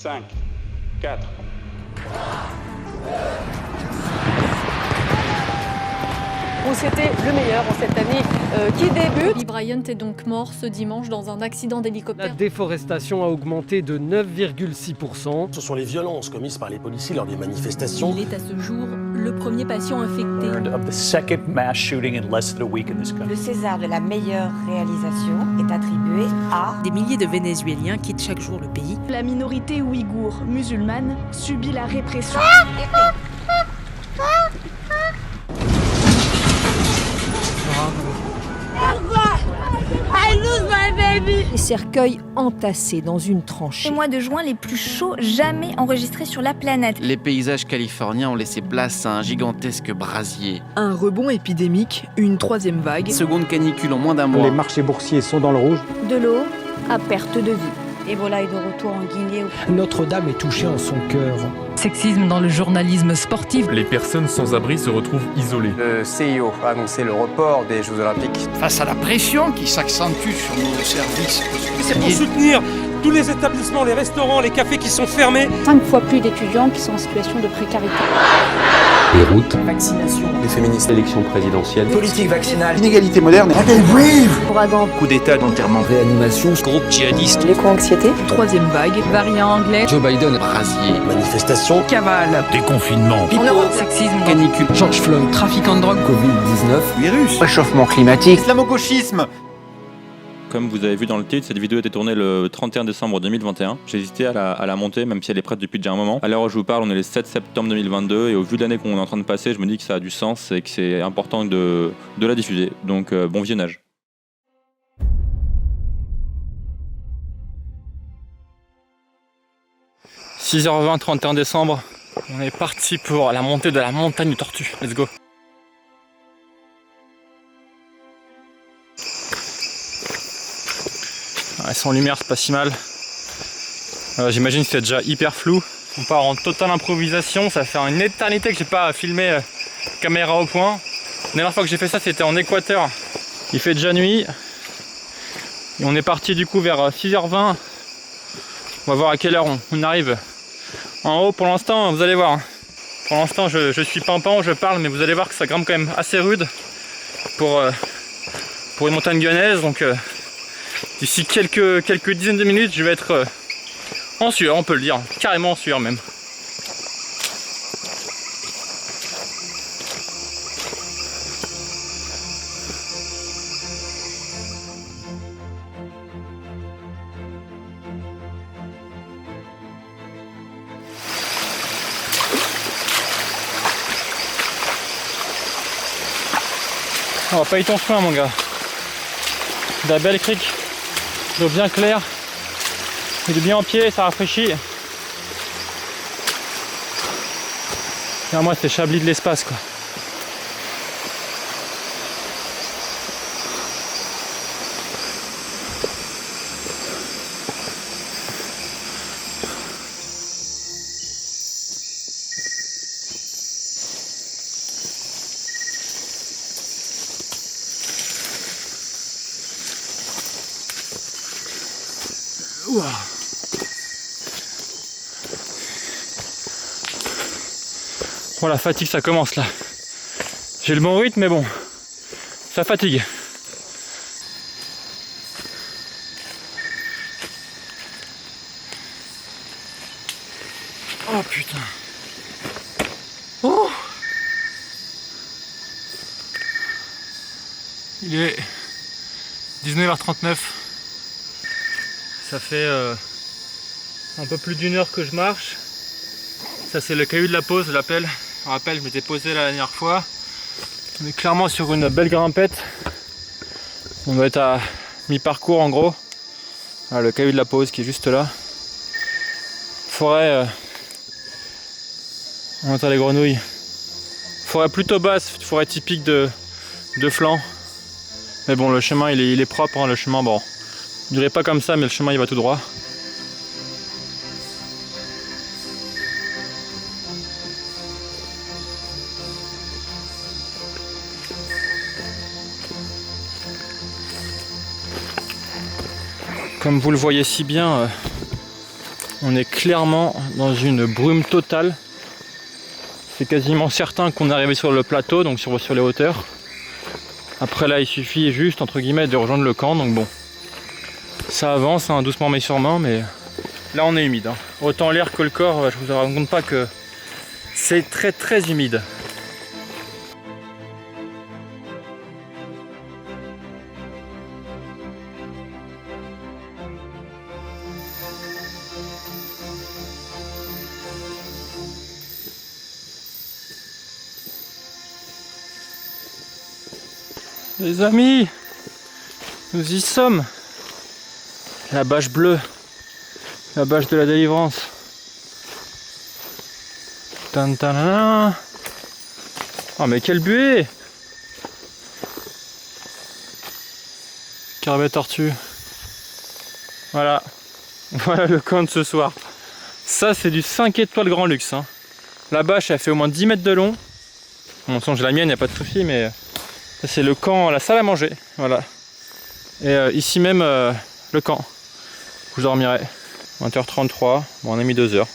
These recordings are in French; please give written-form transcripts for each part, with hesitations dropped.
5, 4. Où c'était le meilleur en cette année qui débute. Kobe Bryant est donc mort ce dimanche dans un accident La d'hélicoptère. déforestation a augmenté de 9,6%. Ce sont les violences commises par les policiers lors des manifestations. Il est à ce jour le premier patient infecté. Of the second mass shooting in less than a week in this country. Le César de la meilleure réalisation est attribué à... Des milliers de Vénézuéliens quittent chaque jour le pays. La minorité ouïghour musulmane subit la répression. Les cercueils entassés dans une tranchée. Les mois de juin les plus chauds jamais enregistrés sur la planète. Les paysages californiens ont laissé place à un gigantesque brasier. Un rebond épidémique, une troisième vague. Seconde canicule en moins d'un mois. Les marchés boursiers sont dans le rouge. De l'eau à perte de vue. Ebola est de retour en Guinée. Notre-Dame est touchée en son cœur. Sexisme dans le journalisme sportif. Les personnes sans abri se retrouvent isolées. Le CIO a annoncé le report des Jeux Olympiques. Face à la pression qui s'accentue sur nos services. C'est pour soutenir tous les établissements, les restaurants, les cafés qui sont fermés. 5 fois plus d'étudiants qui sont en situation de précarité. Beyrouth. Vaccination. Les féministes. Élection présidentielle. Politique vaccinale. Inégalité moderne. Ouragan. Coup d'état d'enterrement. Réanimation. Groupe djihadiste. L'éco-anxiété. Troisième vague. Variant anglais. Joe Biden. Brasier. Manifestations. Cavale. Déconfinement. En Europe. Sexisme. Canicule. George Floyd. Trafiquant de drogue. Covid-19. Virus. Réchauffement climatique. Islamo-gauchisme. Comme vous avez vu dans le titre, cette vidéo a été tournée le 31 décembre 2021. J'ai hésité à la monter, même si elle est prête depuis déjà un moment. À l'heure où je vous parle, on est le 7 septembre 2022 et au vu de l'année qu'on est en train de passer, je me dis que ça a du sens et que c'est important de la diffuser. Donc bon visionnage. « 6h20, 31 décembre, on est parti pour la montée de la montagne du Tortue. Let's go. Ouais, sans lumière, c'est pas si mal. J'imagine que c'est déjà hyper flou. On part en totale improvisation. Ça fait une éternité que j'ai pas filmé caméra au point. La dernière fois que j'ai fait ça, c'était en Équateur. Il fait déjà nuit. Et on est parti du coup vers 6h20. On va voir à quelle heure on arrive en haut. Pour l'instant, vous allez voir. Pour l'instant, je suis pimpant, je parle, mais vous allez voir que ça grimpe quand même assez rude pour une montagne guyanaise. Donc d'ici quelques dizaines de minutes, je vais être en sueur, on peut le dire, carrément en sueur même. On va pas y ton chemin mon gars. De la belle crique, d'eau bien claire, il est bien en pied, ça rafraîchit. Et moi c'est Chablis de l'espace quoi. Bon, la fatigue ça commence là. J'ai le bon rythme mais bon, ça fatigue. Oh putain. Oh. Il est 19h39. Ça fait un peu plus d'1 heure que je marche. Ça c'est le caillou de la pause, je l'appelle. Je me rappelle, je m'étais posé la dernière fois. On est clairement sur une belle grimpette. On doit être à mi-parcours en gros. Voilà, le caillou de la pause qui est juste là. Forêt. On entend les grenouilles. Forêt plutôt basse, forêt typique de flanc. Mais bon, le chemin il est propre, hein, le chemin bon. Je dirais pas comme ça, mais le chemin il va tout droit. Comme vous le voyez si bien, On est clairement dans une brume totale. C'est quasiment certain qu'on est arrivé sur le plateau, donc sur les hauteurs. Après là, il suffit juste, entre guillemets, de rejoindre le camp. Donc bon, ça avance, hein, doucement mais sûrement, mais là on est humide. Hein. Autant l'air que le corps, je vous raconte pas que c'est très très humide. Les amis, nous y sommes. La bâche bleue, la bâche de la délivrance. Tantanana. Oh mais quelle buée! Carbet tortue. Voilà. Voilà le camp de ce soir. Ça c'est du 5 étoiles grand luxe. Hein. La bâche elle fait au moins 10 mètres de long. Bon, sans j'ai la mienne, il n'y a pas de souci, mais c'est le camp, la salle à manger. Voilà. Et ici même le camp où je dormirai. 20h33. Bon, on a mis 2 heures.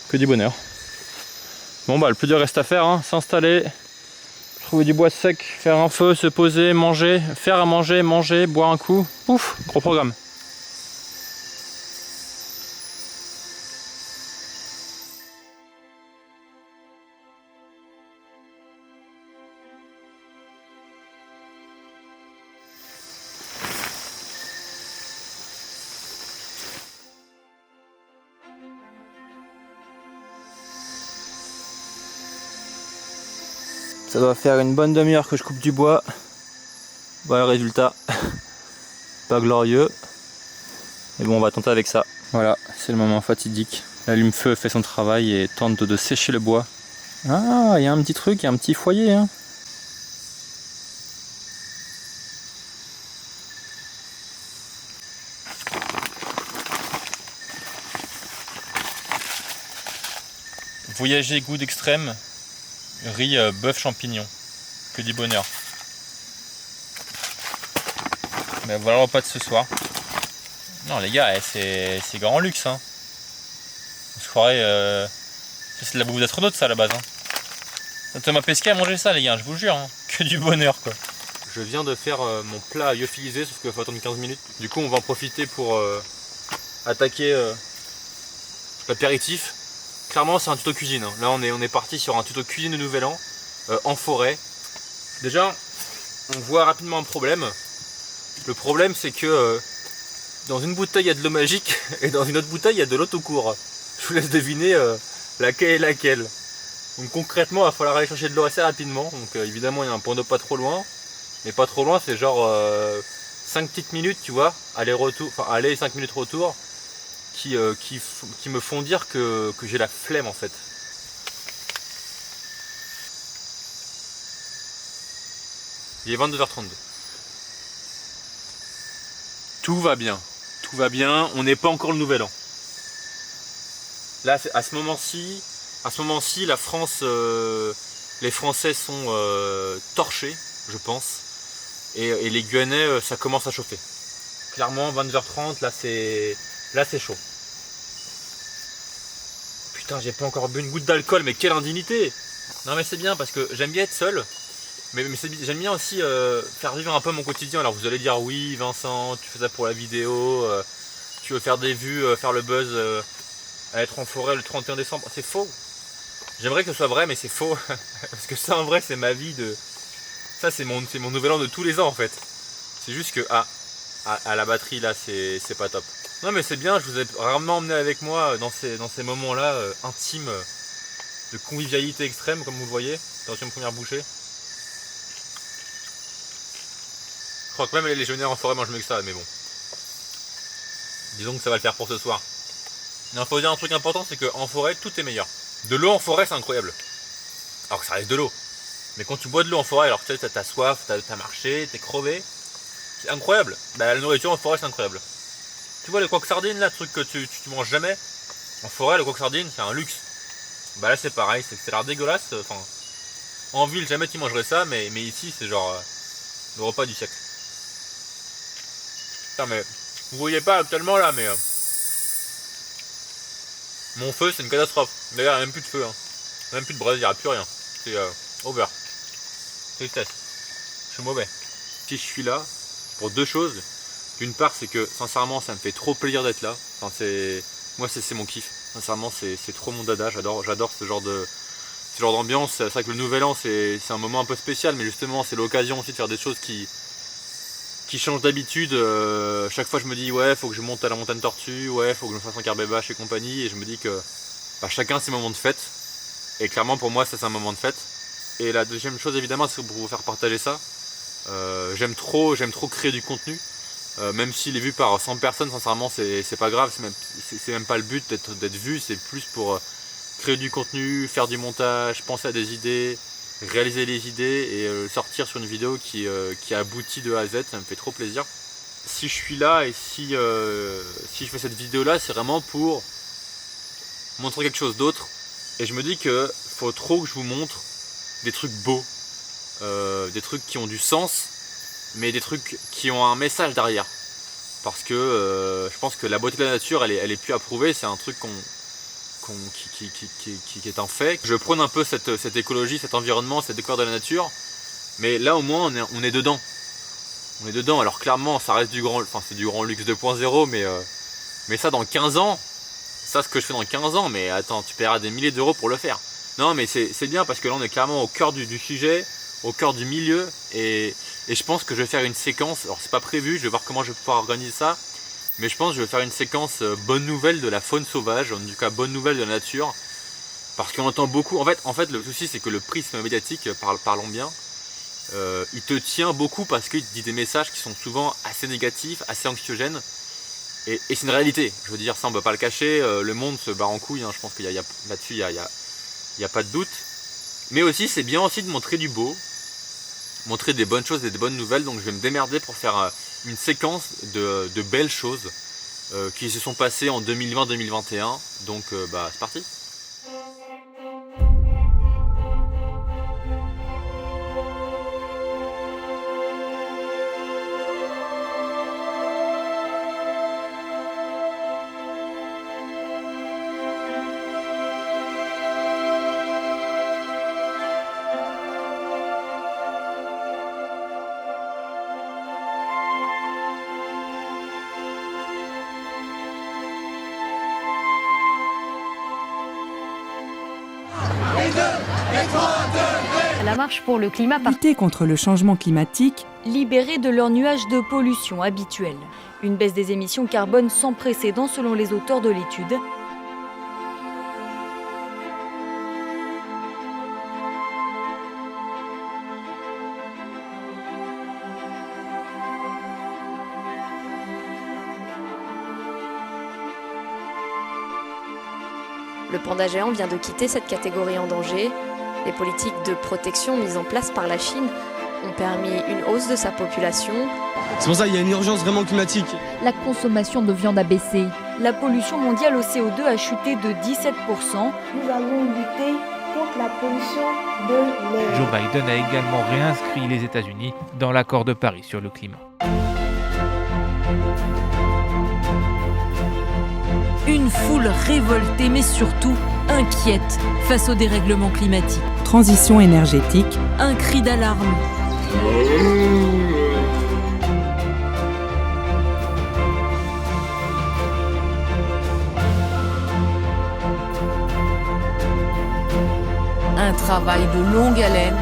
Que du bonheur. Bon bah le plus dur reste à faire, hein. S'installer, trouver du bois sec, faire un feu, se poser, manger, faire à manger, manger, boire un coup. Ouf, gros programme. Ça doit faire une bonne demi-heure que je coupe du bois. Voilà le résultat. Pas glorieux. Mais bon, on va tenter avec ça. Voilà, c'est le moment fatidique. L'allume-feu fait son travail et tente de sécher le bois. Ah, il y a un petit truc, il y a un petit foyer. Hein. Voyager goût d'extrême. Riz bœuf champignon, que du bonheur. Mais voilà le repas de ce soir. Non les gars, c'est grand luxe. Hein. On se croirait... c'est de la bouffe d'astronaute ça à la base. Hein. Thomas Pesquet a mangé ça les gars, je vous jure. Hein. Que du bonheur quoi. Je viens de faire mon plat lyophilisé, sauf qu'il faut attendre 15 minutes. Du coup on va en profiter pour attaquer l'apéritif. Clairement c'est un tuto cuisine, hein. Là on est parti sur un tuto cuisine de Nouvel An, en forêt. Déjà on voit rapidement un problème. Le problème c'est que dans une bouteille il y a de l'eau magique et dans une autre bouteille il y a de l'eau tout court. Je vous laisse deviner laquelle est laquelle. Donc concrètement il va falloir aller chercher de l'eau assez rapidement. Donc évidemment il y a un point d'eau pas trop loin. Mais pas trop loin, c'est genre 5 petites minutes tu vois, aller-retour, enfin aller et 5 minutes retour. Qui me font dire que j'ai la flemme en fait. Il est 22h32. Tout va bien, on n'est pas encore le Nouvel An. Là, à ce moment-ci, la France, les Français sont torchés, je pense, et les Guyanais, ça commence à chauffer. Clairement, 22h30, là c'est chaud. Putain, j'ai pas encore bu une goutte d'alcool, mais quelle indignité! Non mais c'est bien parce que j'aime bien être seul, mais j'aime bien aussi faire vivre un peu mon quotidien. Alors vous allez dire oui Vincent, tu fais ça pour la vidéo, tu veux faire des vues, faire le buzz, à être en forêt le 31 décembre. C'est faux. J'aimerais que ce soit vrai, mais c'est faux. Parce que ça en vrai c'est ma vie de... Ça c'est mon nouvel an de tous les ans en fait. C'est juste que à la batterie là c'est pas top. Non mais c'est bien, je vous ai rarement emmené avec moi dans ces moments là intimes de convivialité extrême comme vous le voyez. Attention première bouchée. Je crois que même les légionnaires en forêt mangent mieux que ça, mais bon. Disons que ça va le faire pour ce soir. Il faut dire un truc important, c'est qu'en forêt tout est meilleur. De l'eau en forêt c'est incroyable. Alors que ça reste de l'eau. Mais quand tu bois de l'eau en forêt, alors tu sais, t'as soif, t'as marché, t'es crevé. C'est incroyable. Bah, la nourriture en forêt c'est incroyable. Tu vois les coques sardines là, truc que tu manges jamais. En forêt le coque sardine c'est un luxe. Bah là c'est pareil, c'est l'air dégueulasse. Enfin, en ville jamais tu mangerais ça, mais ici c'est genre le repas du siècle. Putain mais vous voyez pas actuellement là, mais Mon feu, c'est une catastrophe. D'ailleurs, il n'y a même plus de feu. Hein. Il n'y a même plus de braise, il n'y a plus rien. C'est over. Tristesse. Je suis mauvais. Si je suis là, pour deux choses. D'une part, c'est que sincèrement, ça me fait trop plaisir d'être là. Enfin, moi, c'est mon kiff. Sincèrement, c'est trop mon dada. J'adore ce genre d'ambiance. C'est vrai que le Nouvel An, c'est un moment un peu spécial, mais justement, c'est l'occasion aussi de faire des choses qui changent d'habitude. Chaque fois, je me dis, ouais, faut que je monte à la montagne Tortue, ouais, faut que je me fasse un carbébâche et compagnie. Et je me dis que chacun ses moments de fête. Et clairement, pour moi, ça, c'est un moment de fête. Et la deuxième chose, évidemment, c'est pour vous faire partager ça. J'aime trop créer du contenu. Même s'il est vu par 100 personnes, sincèrement, c'est pas grave. C'est même pas le but d'être vu. C'est plus pour créer du contenu, faire du montage, penser à des idées, réaliser les idées et sortir sur une vidéo qui aboutit de A à Z. Ça me fait trop plaisir. Si je suis là et si je fais cette vidéo là, c'est vraiment pour montrer quelque chose d'autre. Et je me dis que faut trop que je vous montre des trucs beaux, des trucs qui ont du sens, mais des trucs qui ont un message derrière. Parce que je pense que la beauté de la nature, elle est plus à prouver. C'est un truc qui est un fait. Je prône un peu cette écologie, cet environnement, cette découverte de la nature. Mais là au moins on est dedans. On est dedans. Alors clairement ça reste c'est du grand luxe 2.0, mais ça dans 15 ans, ça ce que je fais dans 15 ans, mais attends, tu paieras des milliers d'euros pour le faire. Non mais c'est bien parce que là on est clairement au cœur du sujet, au cœur du milieu, et je pense que je vais faire une séquence, alors c'est pas prévu, je vais voir comment je vais pouvoir organiser ça, mais je pense que je vais faire une séquence bonne nouvelle de la faune sauvage, en tout cas bonne nouvelle de la nature, parce qu'on entend beaucoup, en fait le souci c'est que le prisme médiatique, parlons bien, il te tient beaucoup parce qu'il te dit des messages qui sont souvent assez négatifs, assez anxiogènes, et c'est une réalité, je veux dire, ça on peut pas le cacher, le monde se barre en couille, hein, je pense qu'il y a là-dessus il n'y a pas de doute, mais aussi c'est bien aussi de montrer du beau, montrer des bonnes choses et des bonnes nouvelles, donc je vais me démerder pour faire une séquence de belles choses qui se sont passées en 2020-2021, donc c'est parti. La marche pour le climat lutter contre le changement climatique, libérés de leurs nuages de pollution habituels. Une baisse des émissions carbone sans précédent selon les auteurs de l'étude. Le panda géant vient de quitter cette catégorie en danger. Les politiques de protection mises en place par la Chine ont permis une hausse de sa population. C'est pour ça qu'il y a une urgence vraiment climatique. La consommation de viande a baissé. La pollution mondiale au CO2 a chuté de 17%. Nous allons lutter contre la pollution de l'air. Joe Biden a également réinscrit les États-Unis dans l'accord de Paris sur le climat. Une foule révoltée mais surtout inquiète face au dérèglement climatique. transition énergétique, un cri d'alarme. Un travail de longue haleine.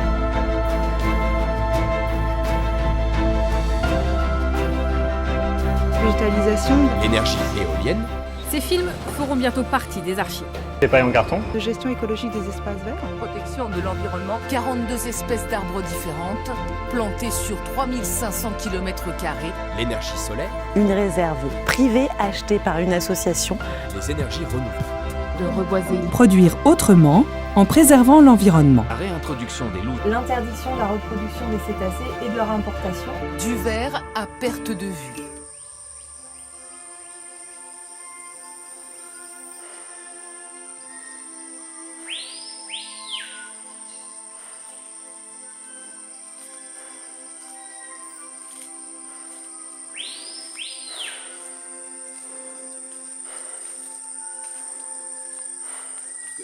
Végétalisation. Énergie éolienne. Ces films feront bientôt partie des archives. Des paillons carton. De gestion écologique des espaces verts. Protection de l'environnement. 42 espèces d'arbres différentes, plantées sur 3500 km². L'énergie solaire. Une réserve privée achetée par une association. Les énergies renouvelables. De reboiser. Produire autrement en préservant l'environnement. La réintroduction des loups. L'interdiction de la reproduction des cétacés et de leur importation. Du vert à perte de vue.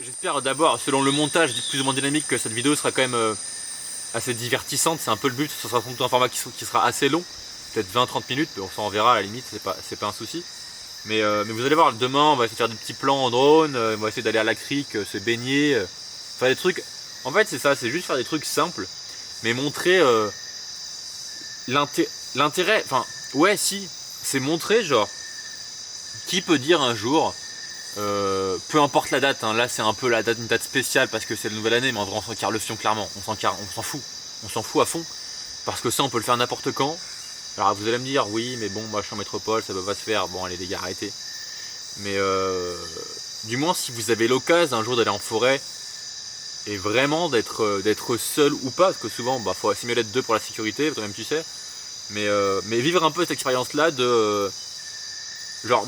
J'espère d'abord, selon le montage plus ou moins dynamique, que cette vidéo sera quand même assez divertissante. C'est un peu le but, ce sera un format qui sera assez long, peut-être 20-30 minutes, mais on verra à la limite, c'est pas un souci. Mais vous allez voir, demain on va essayer de faire des petits plans en drone, on va essayer d'aller à la crique, se baigner, faire des trucs. En fait c'est ça, c'est juste faire des trucs simples, mais montrer l'intérêt, enfin ouais si, c'est montrer genre, qui peut dire un jour, peu importe la date, hein, là c'est un peu une date spéciale parce que c'est la nouvelle année, mais en vrai on s'en carre le fion clairement, on s'en fout à fond, parce que ça on peut le faire n'importe quand. Alors vous allez me dire, oui mais bon moi je suis en métropole, ça peut pas se faire, bon allez les gars arrêtez. Mais du moins si vous avez l'occasion un jour d'aller en forêt, et vraiment d'être seul ou pas, parce que souvent faut assimiler d'être deux pour la sécurité, toi-même tu sais, mais vivre un peu cette expérience là de genre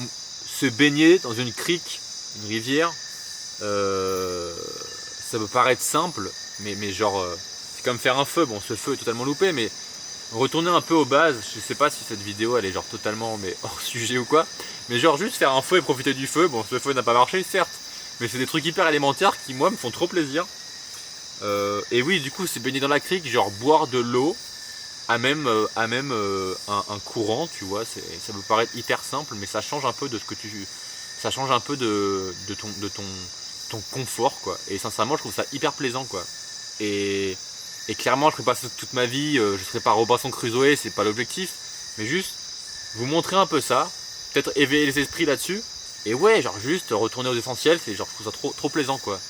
se baigner dans une crique, une rivière, ça peut paraître simple, mais genre c'est comme faire un feu, bon ce feu est totalement loupé, mais retourner un peu aux bases. Je sais pas si cette vidéo elle est genre totalement hors sujet ou quoi, mais genre juste faire un feu et profiter du feu. Bon ce feu n'a pas marché certes, mais c'est des trucs hyper élémentaires qui moi me font trop plaisir. Et oui du coup c'est baigner dans la crique, genre boire de l'eau à même un courant, tu vois, ça peut paraître hyper simple, mais ça change un peu de ça change un peu de ton confort quoi, et sincèrement je trouve ça hyper plaisant quoi. Et clairement je ferai pas ça toute ma vie, je serai pas Robinson Crusoe, c'est pas l'objectif, mais juste vous montrer un peu ça, peut-être éveiller les esprits là-dessus, et ouais genre juste retourner aux essentiels, c'est genre je trouve ça trop plaisant quoi.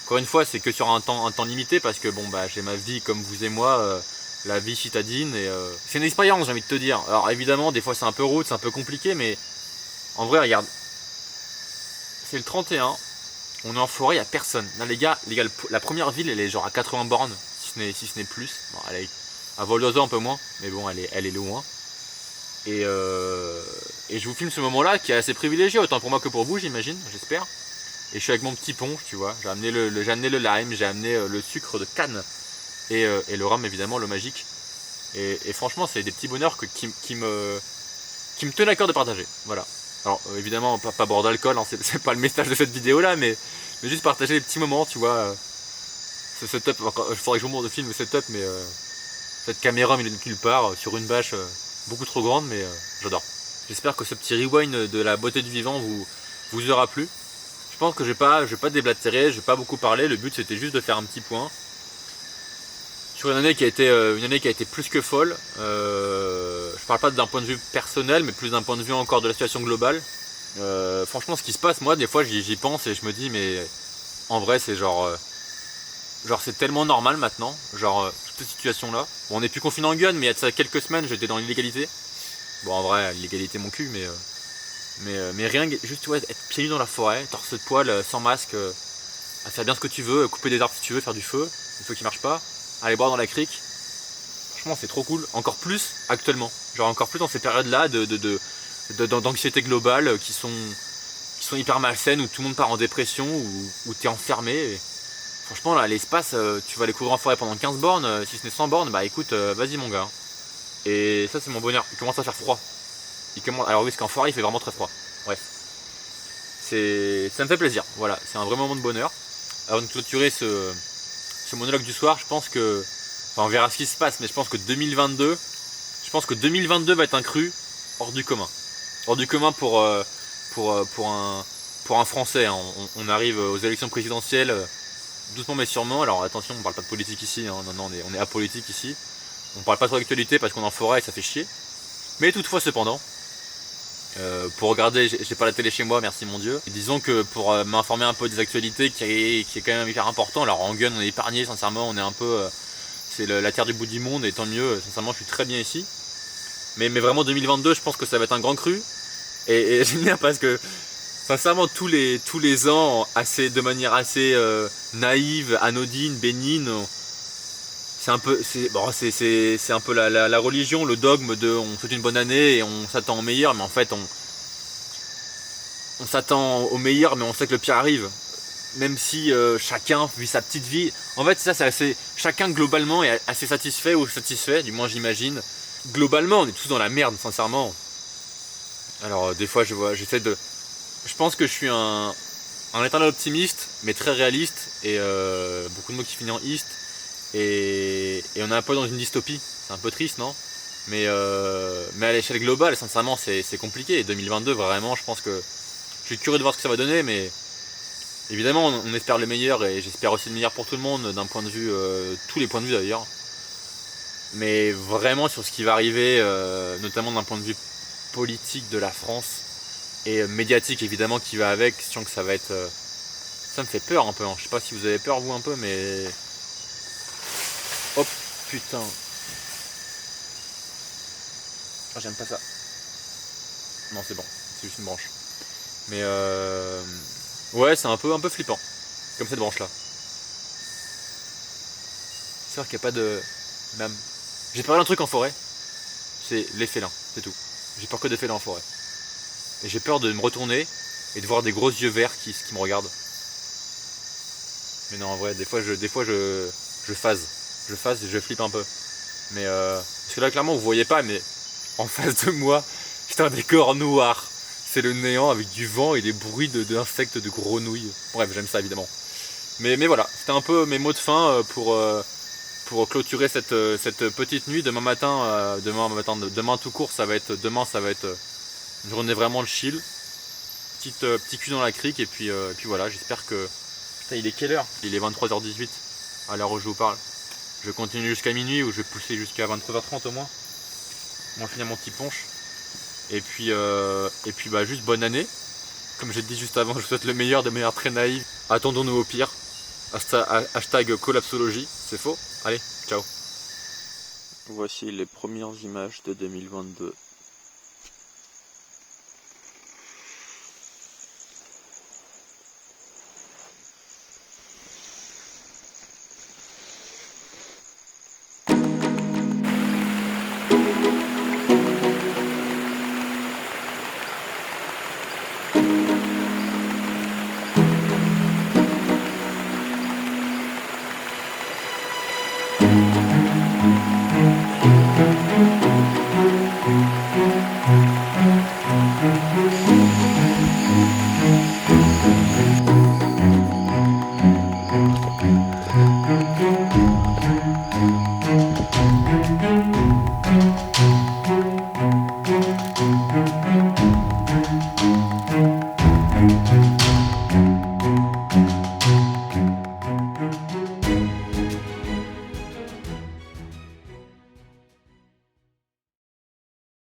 Encore une fois c'est que sur un temps limité, parce que bon j'ai ma vie comme vous et moi, la vie citadine, et c'est une expérience j'ai envie de te dire. Alors évidemment des fois c'est un peu rude, c'est un peu compliqué, mais en vrai regarde, c'est le 31, on est en forêt, il n'y a personne. Là les gars, la première ville elle est genre à 80 bornes, si ce n'est plus. Bon, elle est à vol d'oiseau un peu moins, mais bon elle est loin. Et je vous filme ce moment là qui est assez privilégié, autant pour moi que pour vous j'imagine, j'espère. Et je suis avec mon petit ponche, tu vois, j'ai amené le lime, j'ai amené le sucre de canne et le rhum évidemment, l'eau magique. Et franchement c'est des petits bonheurs qui me tenaient à cœur de partager, voilà. Alors évidemment pas boire d'alcool, hein, c'est pas le message de cette vidéo là, mais juste partager les petits moments, tu vois. Ce setup, il faudrait que je vous montre le film, le setup, mais cette caméra mais nulle part, sur une bâche beaucoup trop grande, mais j'adore. J'espère que ce petit rewind de la beauté du vivant vous aura plu. Je pense que je vais pas déblatérer, je vais pas beaucoup parler, le but c'était juste de faire un petit point sur une année qui a été plus que folle. Je parle pas d'un point de vue personnel, mais plus d'un point de vue encore de la situation globale. Franchement ce qui se passe, moi des fois j'y pense et je me dis mais en vrai c'est genre c'est tellement normal maintenant, genre toute cette situation là. Bon on n'est plus confiné en gun, mais il y a de ça quelques semaines j'étais dans l'illégalité. Bon en vrai l'illégalité mon cul, mais rien, juste ouais, être pieds nus dans la forêt, torse de poil, sans masque, à faire bien ce que tu veux, couper des arbres si tu veux, faire du feu qui marche pas, aller boire dans la crique. Franchement c'est trop cool, encore plus actuellement, genre encore plus dans ces périodes là d'anxiété globale qui sont hyper malsaines, où tout le monde part en dépression, où t'es enfermé. Et franchement là l'espace, tu vas aller courir en forêt pendant 15 bornes, si ce n'est 100 bornes, bah écoute, vas-y mon gars. Et ça c'est mon bonheur, il commence à faire froid. Alors oui, parce qu'en forêt il fait vraiment très froid. Bref. Ça me fait plaisir, voilà, c'est un vrai moment de bonheur. Avant de clôturer ce monologue du soir, je pense que. Enfin on verra ce qui se passe, mais je pense que 2022 va être un cru hors du commun. Hors du commun pour un Français, hein. On arrive aux élections présidentielles doucement mais sûrement. Alors attention, on parle pas de politique ici, hein. Non, on est apolitique ici. On parle pas trop d'actualité parce qu'on est en forêt et ça fait chier. Mais toutefois cependant, pour regarder, j'ai pas la télé chez moi, merci mon Dieu. Et disons que pour m'informer un peu des actualités qui est quand même hyper important. Alors en gun on est épargné, sincèrement on est un peu, c'est la terre du bout du monde et tant mieux, sincèrement je suis très bien ici. Mais vraiment 2022 je pense que ça va être un grand cru. Et j'aime bien parce que sincèrement tous les ans, de manière assez naïve, anodine, bénigne, c'est un peu la religion, le dogme de on souhaite une bonne année et on s'attend au meilleur, mais en fait on s'attend au meilleur, mais on sait que le pire arrive. Même si chacun vit sa petite vie. En fait ça c'est assez. Chacun globalement est assez satisfait ou satisfait, du moins j'imagine. Globalement on est tous dans la merde sincèrement. Alors des fois je pense que je suis un un éternel optimiste, mais très réaliste, et beaucoup de mots qui finissent en "ist", et on est un peu dans une dystopie. C'est un peu triste, non ? mais à l'échelle globale, sincèrement, c'est compliqué. Et 2022, vraiment, je pense que je suis curieux de voir ce que ça va donner, mais évidemment, on espère le meilleur, et j'espère aussi le meilleur pour tout le monde, d'un point de vue, tous les points de vue d'ailleurs. Mais vraiment sur ce qui va arriver, notamment d'un point de vue politique de la France, et médiatique évidemment qui va avec, sachant que ça va être... ça me fait peur un peu, hein. Je sais pas si vous avez peur vous un peu, mais... Oh putain. Ah, j'aime pas ça. Non, c'est bon, c'est juste une branche. Mais ouais, c'est un peu flippant, comme cette branche là. C'est vrai qu'il n'y a pas de... Même... J'ai peur d'un truc en forêt, c'est les félins, c'est tout. J'ai peur que des félins en forêt. Et j'ai peur de me retourner et de voir des gros yeux verts qui me regardent. Mais non, en vrai, des fois je phase. Je phase et je flippe un peu. Mais parce que là, clairement, vous voyez pas, mais en face de moi, c'est un décor noir. C'est le néant avec du vent et des bruits d'insectes, de grenouilles. Bref, j'aime ça évidemment. Mais voilà, c'était un peu mes mots de fin pour clôturer cette petite nuit. Demain tout court, ça va être une journée vraiment de chill. Petit cul dans la crique, et puis voilà, j'espère que... Putain, il est quelle heure ? Il est 23h18 à l'heure où je vous parle. Je vais continuer jusqu'à minuit, ou je vais pousser jusqu'à 23h30 au moins. On va finir mon petit punch. Et puis bah juste bonne année. Comme j'ai dit juste avant, je vous souhaite le meilleur de manière très naïve. Attendons-nous au pire. Hashtag collapsologie, c'est faux. Allez, ciao. Voici les premières images de 2022.